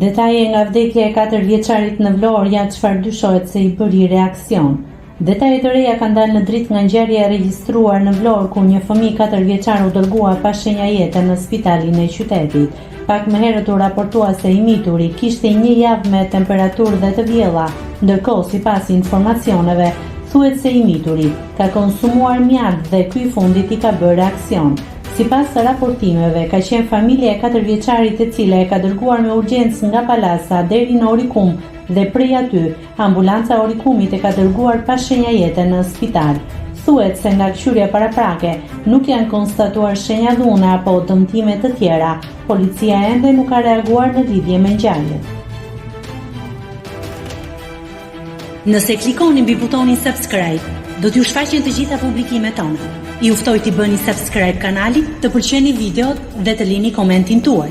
Detaje nga vdekja e 4 vjeçarit në Vlorë, ja çfarë dyshohet se i bëri reaksion. Detaje të reja kanë dalë në dritë nga ngjarja e regjistruar në Vlorë, ku një fëmijë 4 vjeçar u dërgua pa shenja jete në spitalin e qytetit. Pak më herët u raportua se i mituri kishte një javë me temperaturë dhe të vjella, ndërkohë sipas informacioneve thuhet se i mituri ka konsumuar mjalt dhe ky i fundit i ka bërë reaksion. Sipas raportimeve, ka qenë familja e 4 vjeçarit e cila e ka dërguar me urgjencë nga Palasa deri në Orikum dhe prej aty, ambulanca Orikumit e ka dërguar pa shenja jete në spital. Thuhet se nga këshyrja paraprake nuk janë konstatuar shenja dhune apo dëmtime të tjera. Policia ende nuk ka reaguar në lidhje me ngjarjen. Nëse klikoni mbi butonin subscribe, do t'ju shfaqen të gjitha publikimet tona. Ju ftoj t'i bëni subscribe kanalit, të pëlqeni videot dhe të lini komentin tuaj.